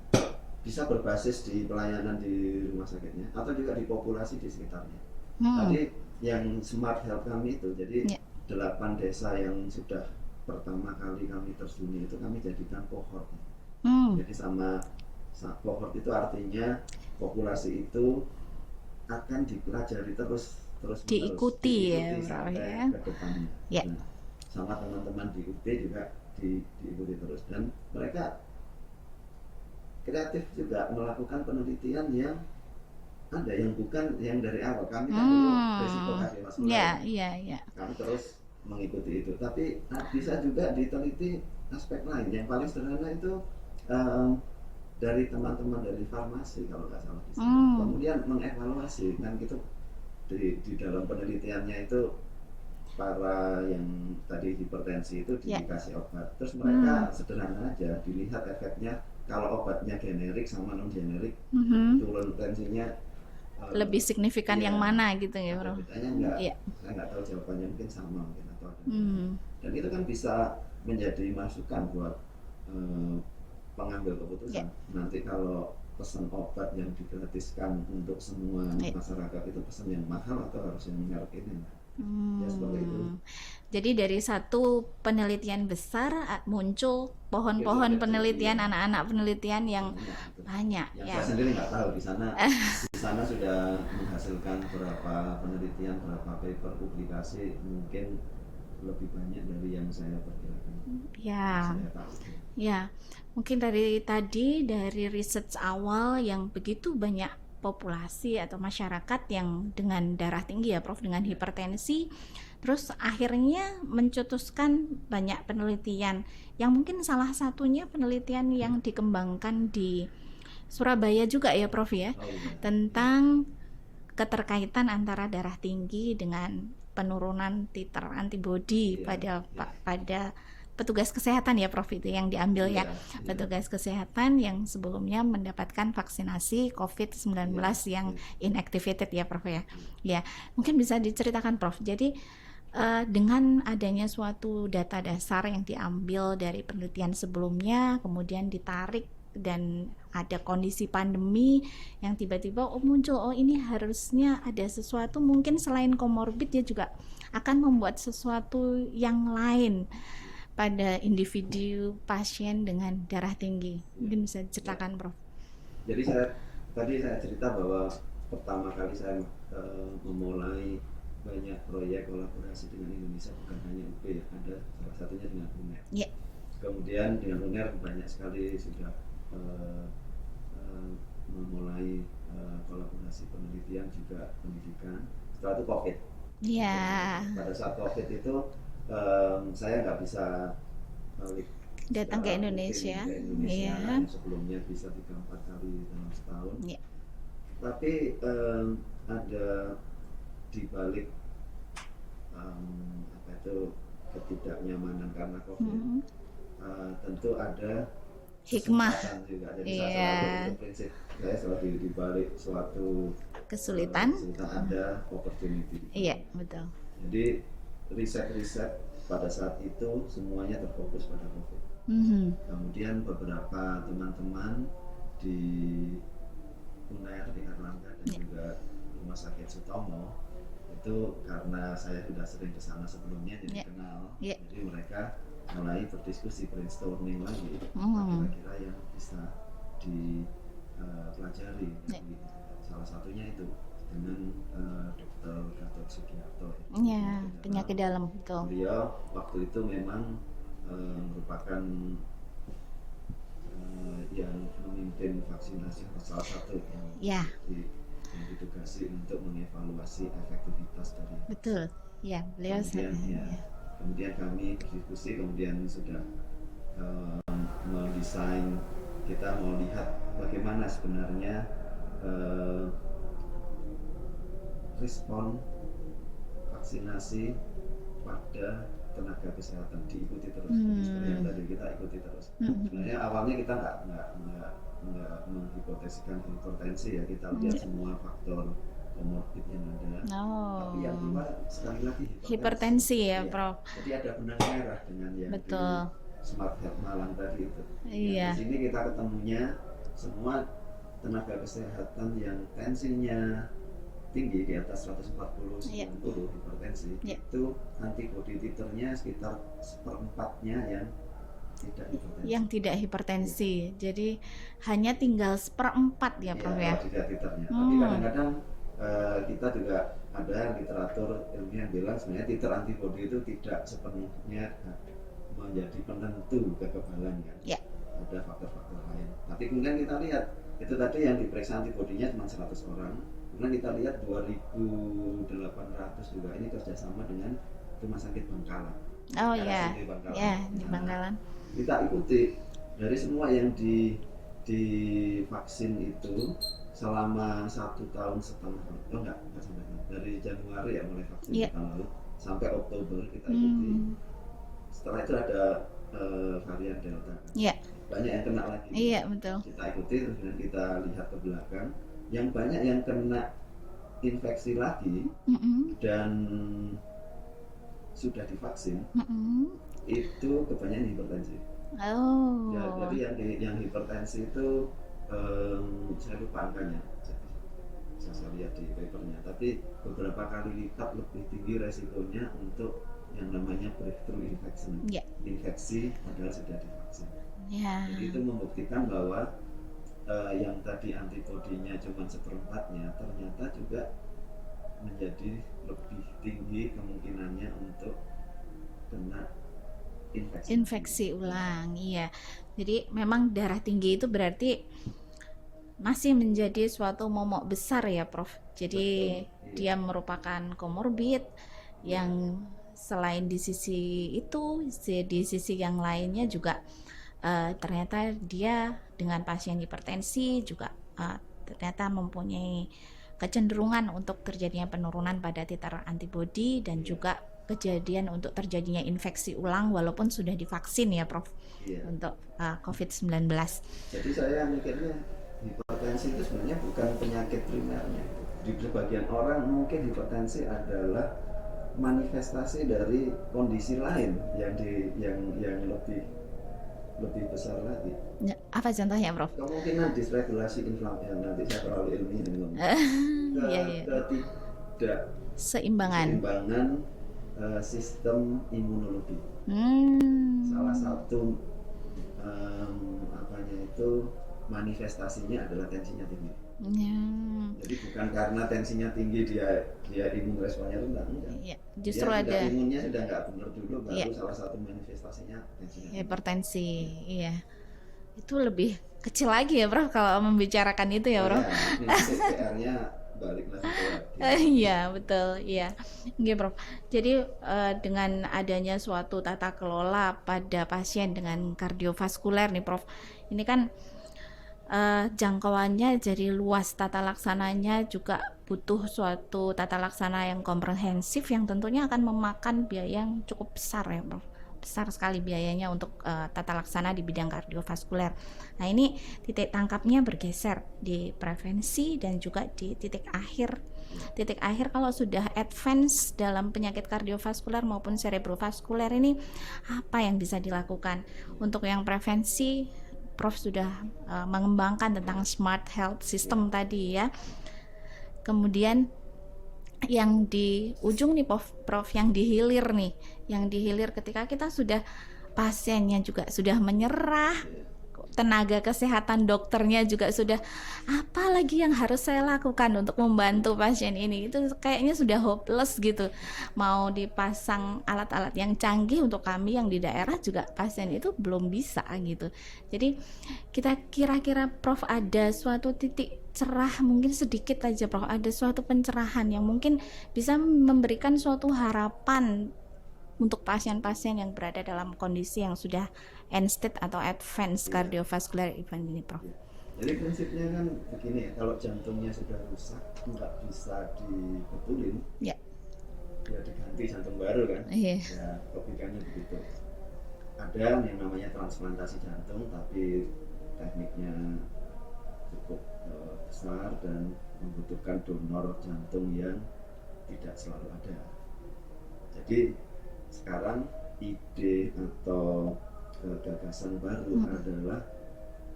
Bisa berbasis di pelayanan di rumah sakitnya, atau juga di populasi di sekitarnya. Tadi yang smart health kami itu, jadi ya, 8 desa yang sudah pertama kali kami terjun itu kami jadikan cohort. Jadi sama cohort itu artinya populasi itu akan dipelajari terus diikuti ya Prof sampai ya. ke depannya. Ya, Nah, sama teman-teman di UP juga diikuti terus, dan mereka kreatif juga melakukan penelitian yang ada yang bukan yang dari awal. Kami kan dulu risiko kardiovaskular, ya, iya, iya, kami terus mengikuti itu, tapi bisa juga diteliti aspek lain. Yang paling sederhana itu dari teman-teman dari farmasi kalau nggak salah di sana. Kemudian mengevaluasi kan gitu di dalam penelitiannya itu, para yang tadi hipertensi itu dikasih obat, terus mereka sederhana aja dilihat efeknya. Kalau obatnya generik sama non generik, turun tensinya lebih signifikan iya, yang mana gitu ya ada Prof. bedanya nggak? Iya, Saya nggak tahu jawabannya, mungkin sama mungkin atau ada bedanya. Dan itu kan bisa menjadi masukan buat pengambil keputusan. Nanti kalau pesan obat yang digratiskan untuk semua masyarakat itu pesan yang mahal atau harus yang merek ini? Ya seperti itu. Jadi dari satu penelitian besar muncul pohon-pohon penelitian, anak-anak penelitian yang banyak. Yang Ya, saya sendiri nggak tahu di sana sudah menghasilkan berapa penelitian, berapa paper publikasi, mungkin lebih banyak dari yang saya perkirakan. ya, Saya tahu. ya. Mungkin dari tadi, dari research awal yang begitu banyak populasi atau masyarakat yang dengan darah tinggi ya Prof, dengan hipertensi, terus akhirnya mencetuskan banyak penelitian yang mungkin salah satunya penelitian yang dikembangkan di Surabaya juga ya Prof ya, Oh iya, tentang keterkaitan antara darah tinggi dengan penurunan titer antibodi iya, iya, pada petugas kesehatan ya Prof, itu yang diambil ya, iya, iya, petugas kesehatan yang sebelumnya mendapatkan vaksinasi COVID-19 iya, yang iya, inactivated ya Prof ya. iya. Ya, mungkin bisa diceritakan Prof. Jadi dengan adanya suatu data dasar yang diambil dari penelitian sebelumnya, kemudian ditarik dan ada kondisi pandemi yang tiba-tiba muncul, oh ini harusnya ada sesuatu, mungkin selain komorbid dia juga akan membuat sesuatu yang lain pada individu pasien dengan darah tinggi. Mungkin bisa diceritakan Prof. Jadi tadi saya cerita bahwa pertama kali saya memulai banyak proyek kolaborasi dengan Indonesia, bukan hanya UP ya, ada salah satunya dengan UNER. Ya. Kemudian dengan UNER banyak sekali sudah uh, uh, memulai kolaborasi penelitian juga pendidikan. Setelah itu COVID. Ya. Pada saat COVID itu saya nggak bisa balik Datang ke secara rutin Indonesia. ke Indonesia Ya. yang sebelumnya bisa 3-4 kali dalam setahun. Ya. Tapi ada di balik apa itu ketidaknyamanan karena COVID, tentu ada Hikmah. kesempatan juga. Jadi Iya. saya selalu itu prinsip saya selalu di balik suatu Kesulitan. ada opportunity. Iya, betul. Jadi riset-riset pada saat itu semuanya terfokus pada COVID. Kemudian beberapa teman-teman di UNER, di Erlangga dan juga Rumah Sakit Sutomo itu karena saya sudah sering ke sana sebelumnya jadi kenal. Jadi mereka mulai berdiskusi, brainstorming lagi kira-kira yang bisa dipelajari. Salah satunya itu dengan Dr. Gatot Sugiharto. Ya, penyakit dalam betul. Beliau waktu itu memang merupakan yang memimpin vaksinasi salah satu yang ditugasi untuk mengevaluasi efektivitas dari. Betul. Ya, beliau kemudian kami berdiskusi, kemudian sudah mendesain, kita mau lihat bagaimana sebenarnya respon vaksinasi pada tenaga kesehatan, diikuti terus. Seperti yang tadi kita ikuti terus. Sebenarnya awalnya kita nggak menghipotesiskan hipertensi ya, kita lihat semua faktor komorbid yang ada. Tapi yang keluar sekali lagi hipertensi ya, Prof. Jadi ada benang merah dengan yang betul. Di Smart Health Malang tadi itu. Iya. Di sini kita ketemunya semua tenaga kesehatan yang tensinya tinggi di atas 140/90 hipertensi, itu antibodi titernya sekitar seperempatnya yang tidak hipertensi. Jadi hanya tinggal seperempat ya Prof ya. Tidak titernya. Tapi kadang-kadang kita juga ada literatur ilmiah yang bilang sebenarnya titer antibodi itu tidak sepenuhnya menjadi penentu kekebalan kan. Ada faktor-faktor lain. Tapi kemudian kita lihat itu tadi yang diperiksa antibodinya cuma 100 orang. Kemudian kita lihat 2.800 juga ini kerjasama dengan Rumah Sakit Bangkalan. Oh iya, di Bangkalan. Kita ikuti dari semua yang divaksin itu selama 1,5 tahun, enggak sampai dari Januari ya mulai vaksin tahun lalu sampai Oktober kita ikuti. Setelah itu ada varian Delta. Banyak yang kena lagi. Iya betul. Kita ikuti terus kemudian kita lihat ke belakang. Yang banyak yang kena infeksi lagi dan sudah divaksin itu kebanyakan hipertensi. Ya, jadi yang hipertensi itu saya lupa angkanya, saya lihat di papernya. Tapi beberapa kali lipat lebih tinggi resikonya untuk yang namanya breakthrough infection, infeksi padahal sudah divaksin. Jadi itu membuktikan bahwa yang tadi antibodinya cuma seperempatnya ternyata juga menjadi lebih tinggi kemungkinannya untuk kena infeksi ulang. Iya. Jadi memang darah tinggi itu berarti masih menjadi suatu momok besar ya Prof. Jadi Betul, dia iya, merupakan komorbid iya, yang selain di sisi itu, di sisi yang lainnya juga ternyata dia dengan pasien hipertensi juga eh, ternyata mempunyai kecenderungan untuk terjadinya penurunan pada titer antibodi dan iya, juga kejadian untuk terjadinya infeksi ulang walaupun sudah divaksin ya Prof iya. untuk COVID-19. Jadi saya mikirnya hipertensi itu sebenarnya bukan penyakit primernya. Di sebagian orang mungkin hipertensi adalah manifestasi dari kondisi lain yang lebih lebih besar lagi. Ya, apa contohnya Prof? Kemungkinan disregulasi inflamasi, nanti saya terlalu ilmiah ini ngomong. Iya, iya. Ketidak Seimbangan. keseimbangan sistem imunologi. Salah Hmm. satu apanya itu manifestasinya adalah tensinya tinggi. Ya. Jadi bukan karena tensinya tinggi dia imun responnya rendah, enggak. Iya, Dia justru sudah ada imunnya sudah nggak benar dulu, iya, baru salah satu manifestasinya tensinya tinggi. hipertensi. Ya. Iya. Itu lebih kecil lagi ya, Prof, kalau membicarakan itu ya, Oh Prof. ya, ini nanti PR-nya balik lagi ke Iya, betul. Iya. Oke, Prof. Jadi dengan adanya suatu tata kelola pada pasien dengan kardiovaskuler nih, Prof. Ini kan jangkauannya jadi luas, tata laksananya juga butuh suatu tata laksana yang komprehensif yang tentunya akan memakan biaya yang cukup besar ya Prof, besar sekali biayanya untuk tata laksana di bidang kardiovaskuler. Nah ini titik tangkapnya bergeser di prevensi dan juga di titik akhir kalau sudah advance dalam penyakit kardiovaskuler maupun cerebrovaskuler ini apa yang bisa dilakukan. Untuk yang prevensi Prof sudah mengembangkan tentang smart health system tadi ya. Kemudian yang di ujung nih Prof yang dihilir nih, yang dihilir ketika kita sudah pasiennya juga sudah menyerah, tenaga kesehatan dokternya juga sudah apa lagi yang harus saya lakukan untuk membantu pasien ini, itu kayaknya sudah hopeless gitu. Mau dipasang alat-alat yang canggih untuk kami yang di daerah juga pasien itu belum bisa gitu. Jadi kita kira-kira Prof ada suatu titik cerah mungkin sedikit aja Prof, ada suatu pencerahan yang mungkin bisa memberikan suatu harapan untuk pasien-pasien yang berada dalam kondisi yang sudah end stage atau advanced cardiovascular event ini Prof. Ya. Jadi prinsipnya kan begini ya, kalau jantungnya sudah rusak nggak bisa dibetulin, Ya. ya diganti jantung baru kan. Iya. Ya logikanya begitu. Ada yang namanya transplantasi jantung tapi tekniknya cukup besar dan membutuhkan donor jantung yang tidak selalu ada. Jadi sekarang ide atau gagasan baru adalah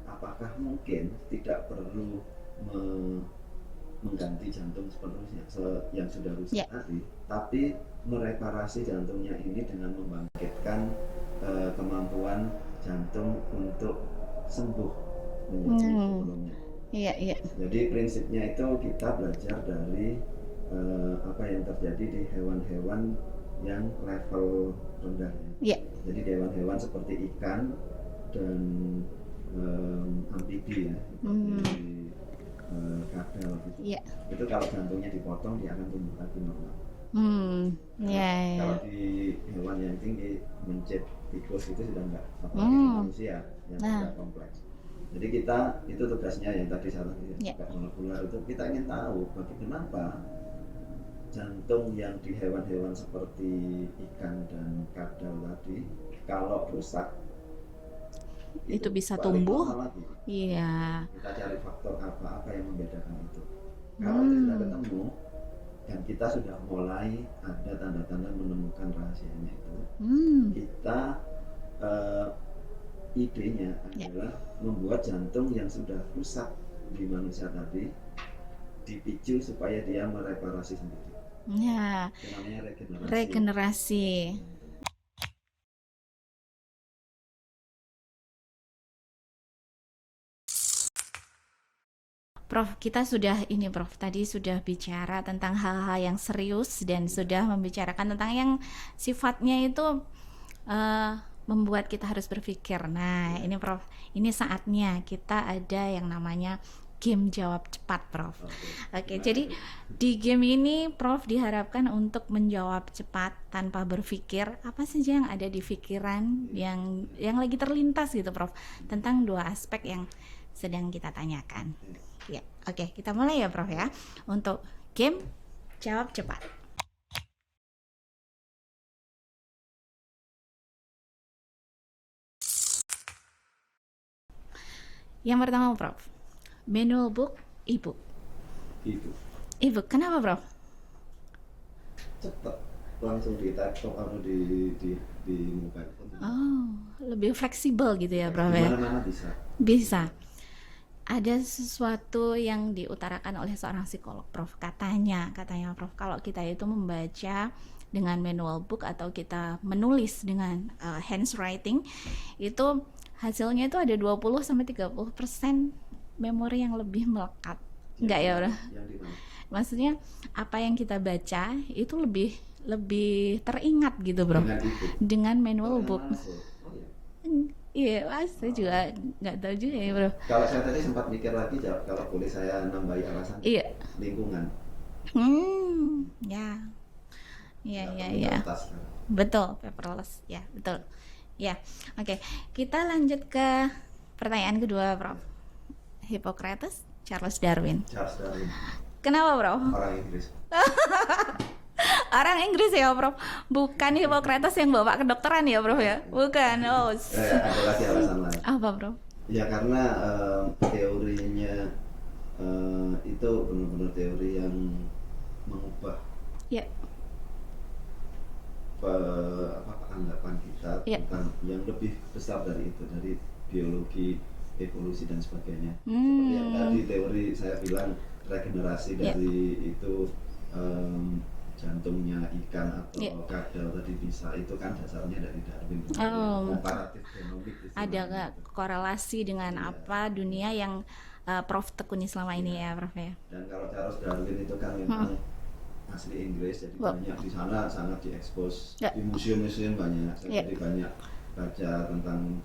apakah mungkin tidak perlu mengganti jantung sepenuhnya yang sudah rusak tadi, tapi mereparasi jantungnya ini dengan membangkitkan kemampuan jantung untuk sembuh menjadi sebelumnya. Iya, iya. Jadi prinsipnya itu kita belajar dari apa yang terjadi di hewan-hewan yang level rendah ya. Iya. Jadi hewan-hewan seperti ikan dan amfibi ya, seperti kadal gitu. Iya. Itu kalau jantungnya dipotong dia akan tumbuh lagi normal. Iya, iya. Kalau di hewan yang tinggi, mencit tikus itu sudah enggak, apalagi di manusia yang sudah kompleks. Jadi kita itu tugasnya yang tadi saya tadi molekuler itu kita ingin tahu kenapa jantung yang di hewan-hewan seperti ikan dan kadal tadi kalau rusak itu bisa balik tumbuh. normal lagi. Iya. Kita cari faktor apa yang membedakan itu. Kalau itu sudah ketemu dan kita sudah mulai ada tanda-tanda menemukan rahasianya itu, kita idenya adalah membuat jantung yang sudah rusak di manusia tadi dipicu supaya dia mereparasi sendiri. Ya. Itu namanya regenerasi. Regenerasi. Prof, kita sudah ini Prof, tadi sudah bicara tentang hal-hal yang serius dan sudah membicarakan tentang yang sifatnya itu membuat kita harus berpikir. Nah, ini Prof, ini saatnya kita ada yang namanya game jawab cepat, Prof. Oke, Gimana jadi tuh? di game ini Prof diharapkan untuk menjawab cepat tanpa berpikir apa saja yang ada di pikiran yang lagi terlintas gitu, Prof, tentang dua aspek yang sedang kita tanyakan. Ya, oke, kita mulai ya, Prof ya. Untuk game jawab cepat. Yang pertama, Prof. Manual book, e-book. Gitu. E-book, kenapa, Prof? Cepet langsung di type atau di mobile phone. Oh, lebih fleksibel gitu ya, Prof Di ya? mana-mana bisa. Bisa. Ada sesuatu yang diutarakan oleh seorang psikolog, Prof. Katanya Prof, kalau kita itu membaca dengan manual book atau kita menulis dengan handwriting, itu hasilnya itu ada 20-30% memori yang lebih melekat. Enggak ya, Bro? Yang di mana? Maksudnya apa yang kita baca itu lebih teringat gitu, Bro. Dengan itu. Dengan manual Yang book. mana, Bro? Oh iya. Iya, saya juga nggak tahu juga ya, Bro. Kalau saya tadi sempat mikir lagi, kalau boleh saya nambahi alasan Iya. lingkungan. Ya. Iya, Nggak iya, perlu iya. kertas, kan? Betul, paperless. Ya, betul. Ya, oke. Kita lanjut ke pertanyaan kedua, Prof. Hippocrates, Charles Darwin. Charles Darwin, Kenapa, Prof? orang Inggris. Orang Inggris ya, Prof. Bukan Hippocrates yang bawa kedokteran ya, Prof ya? Bukan. Oh. Ada lagi alasan lain. Apa, Prof? Ya karena teorinya itu benar-benar teori yang mengubah Ya. anggapan kita Ya. tentang yang lebih besar dari itu, dari biologi, evolusi dan sebagainya. Seperti yang tadi teori saya bilang regenerasi Ya. dari itu jantungnya ikan atau Ya. kadal tadi bisa, itu kan dasarnya dari Darwin. Oh. Komparatif genomik Ada nggak korelasi dengan Iya. apa dunia yang Prof tekuni selama ini ya, Prof ya? Dan kalau Charles Darwin itu kan memang asli Inggris, jadi Wah. banyak di sana sangat diekspos. Ya. Di museum-museum banyak, saya Ya. jadi banyak baca tentang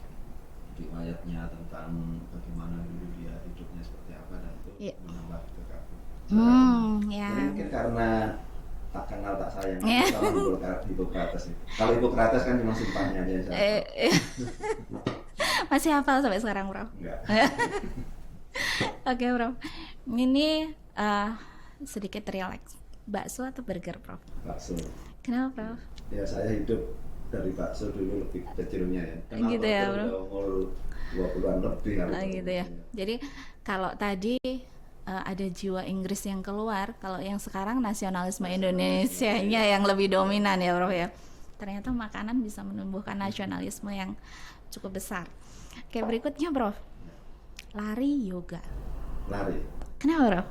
riwayatnya, tentang bagaimana dulu dia hidupnya seperti apa, dan itu Ya. menambah kekaguman. Ya. Ini mungkin karena tak kenal tak sayang Ya. sama Hippocrates itu. Kalau Hippocrates kan cuma simpahnya aja saya. Masih hafal sampai sekarang, Prof? Enggak. Oke, Prof. Ini sedikit relax. Bakso atau burger, Prof? Bakso. Kenapa, Prof? Ya saya hidup dari bakso dulu lebih kecilnya ya. Kenal Gitu ya, burger Bro? udah umur 20-an lebih kali. Gitu ya. Jadi kalau tadi ada jiwa Inggris yang keluar, kalau yang sekarang nasionalisme Indonesianya yang lebih dominan ya, Prof ya. Ternyata makanan bisa menumbuhkan nasionalisme yang cukup besar. Oke, berikutnya, Prof. Lari, yoga. Lari. Kenapa, Prof?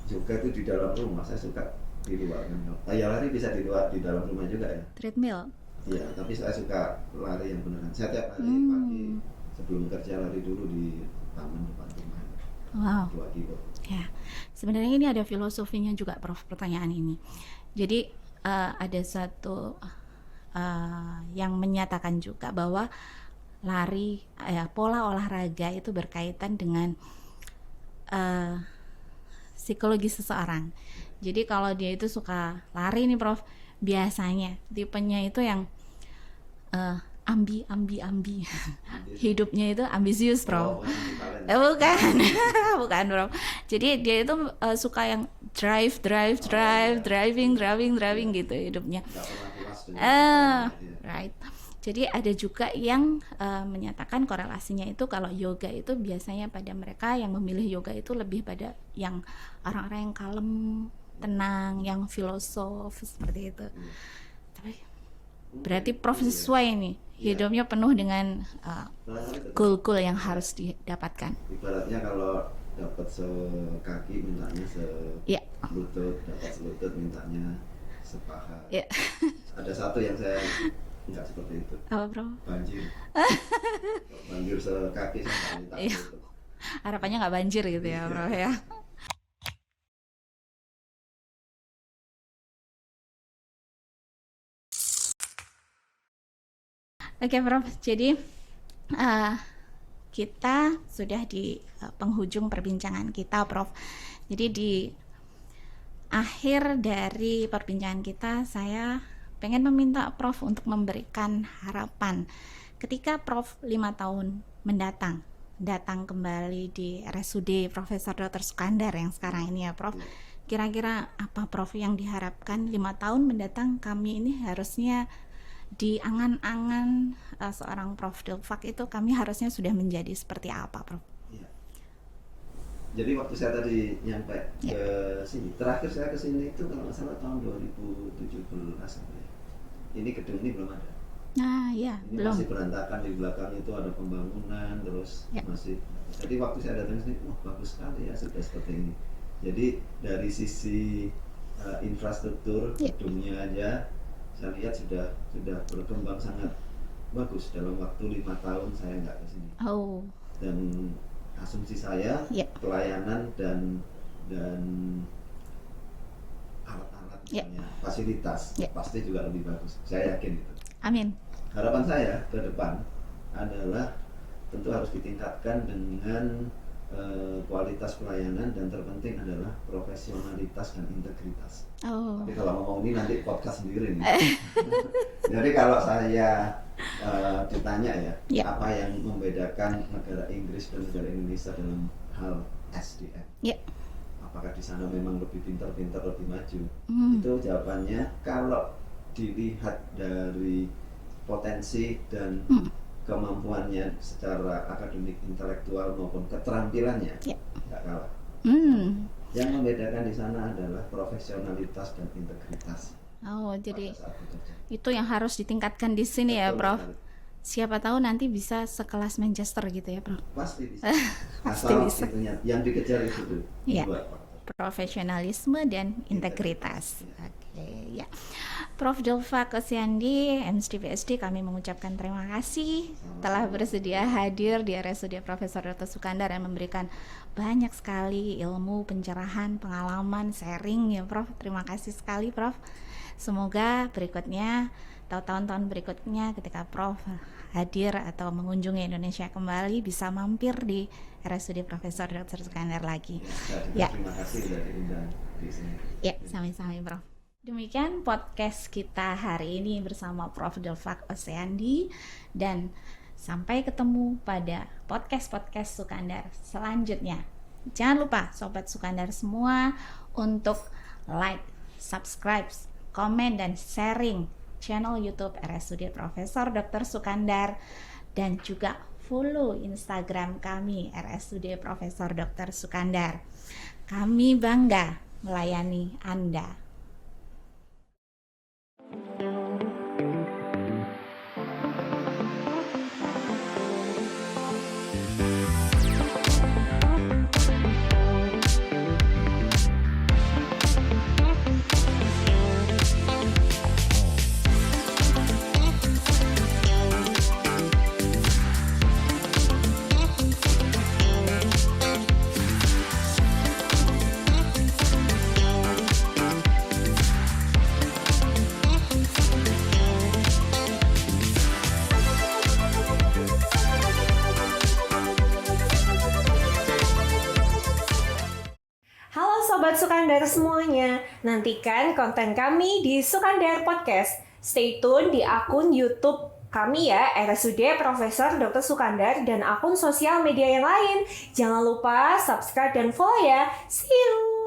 Yoga itu di dalam rumah, saya suka di luar. Ya lari bisa di luar, di dalam rumah juga ya. Treadmill. Iya, tapi saya suka lari yang beneran. Saya tiap hari pagi sebelum kerja lari dulu di taman depan rumah. Wow. 2 kilo. Ya, sebenarnya ini ada filosofinya juga, Prof, pertanyaan ini. Jadi ada satu yang menyatakan juga bahwa lari, pola olahraga itu berkaitan dengan psikologi seseorang. Jadi kalau dia itu suka lari nih, Prof, biasanya tipenya itu yang ambi. Hidupnya itu ambisius, Prof. Bukan. Bukan, Prof. Jadi dia itu suka yang driving gitu hidupnya. Right. Jadi ada juga yang menyatakan korelasinya itu kalau yoga itu biasanya pada mereka yang memilih yoga itu lebih pada yang orang-orang yang kalem, tenang, yang filosof seperti itu. Tapi berarti Prof sesuai nih, hidupnya penuh dengan goal-goal yang harus didapatkan. Ibaratnya kalau dapat sekaki mintanya selutut, dapat selutut mintanya sepaha. Ada satu yang saya nggak seperti itu. Apa, Bro? Banjir. Banjir sekaki saya minta selutut. Harapannya nggak banjir gitu ya, Bro ya. Oke, Prof. Jadi kita sudah di penghujung perbincangan kita, Prof. Jadi di akhir dari perbincangan kita, saya pengen meminta Prof untuk memberikan harapan ketika Prof 5 tahun mendatang datang kembali di RSUD Profesor Dr. Sukandar yang sekarang ini ya, Prof. Kira-kira apa, Prof, yang diharapkan 5 tahun mendatang kami ini harusnya di angan-angan seorang Prof Delfaq itu kami harusnya sudah menjadi seperti apa, Prof? Ya. Jadi waktu saya tadi nyampe ke sini, terakhir saya ke sini itu kalau nggak salah tahun 2017 ya. Ini gedung ini belum ada. Nah, ya, Ini belum. masih berantakan, di belakang itu ada pembangunan terus masih. Jadi waktu saya datang ke sini, bagus sekali ya sudah seperti ini. Jadi dari sisi infrastruktur gedungnya aja saya lihat sudah berkembang sangat bagus dalam waktu 5 tahun saya nggak ke sini. Oh. Dan asumsi saya pelayanan dan alat-alat fasilitas pasti juga lebih bagus. Saya yakin itu. Amin. Harapan saya ke depan adalah tentu harus ditingkatkan dengan kualitas pelayanan dan terpenting adalah profesionalitas dan integritas. Tapi kalau mau ini nanti podcast sendiri nih. Jadi kalau saya ditanya ya, apa yang membedakan negara Inggris dan negara Indonesia dalam hal SDM? Apakah di sana memang lebih pintar-pintar, lebih maju? Itu jawabannya kalau dilihat dari potensi dan kemampuannya secara akademik, intelektual maupun keterampilannya nggak kalah. Yang membedakan di sana adalah profesionalitas dan integritas. Jadi itu yang harus ditingkatkan di sini. Betul, ya, Prof. Siapa tahu nanti bisa sekelas Manchester gitu ya, Prof. Pasti bisa. Pasti bisa. Yang dikejar itu. Profesionalisme dan integritas. Oke, ya. Prof Delfaq Osiandi, MSD kami mengucapkan terima kasih telah bersedia hadir di RSUD Profesor Dr. Sukandar dan memberikan banyak sekali ilmu, pencerahan, pengalaman, sharing ya, Prof. Terima kasih sekali, Prof. Semoga berikutnya atau tahun-tahun berikutnya ketika Prof hadir atau mengunjungi Indonesia kembali bisa mampir di RSUD Profesor Dr. Sukandar lagi. Terima kasih sudah diundang di sini. Ya, sama-sama, Prof. Demikian podcast kita hari ini bersama Prof Delfaq Osiandi, dan sampai ketemu pada podcast Sukandar selanjutnya. Jangan lupa Sobat Sukandar semua untuk like, subscribe, komen, dan sharing channel YouTube RSUD Profesor Dr. Sukandar, dan juga follow Instagram kami RSUD Profesor Dr. Sukandar. Kami bangga melayani Anda. Sobat Sukandar semuanya, nantikan konten kami di Sukandar Podcast. Stay tune di akun YouTube kami ya, RSUD Profesor Dr. Sukandar, dan akun sosial media yang lain. Jangan lupa subscribe dan follow ya. See you!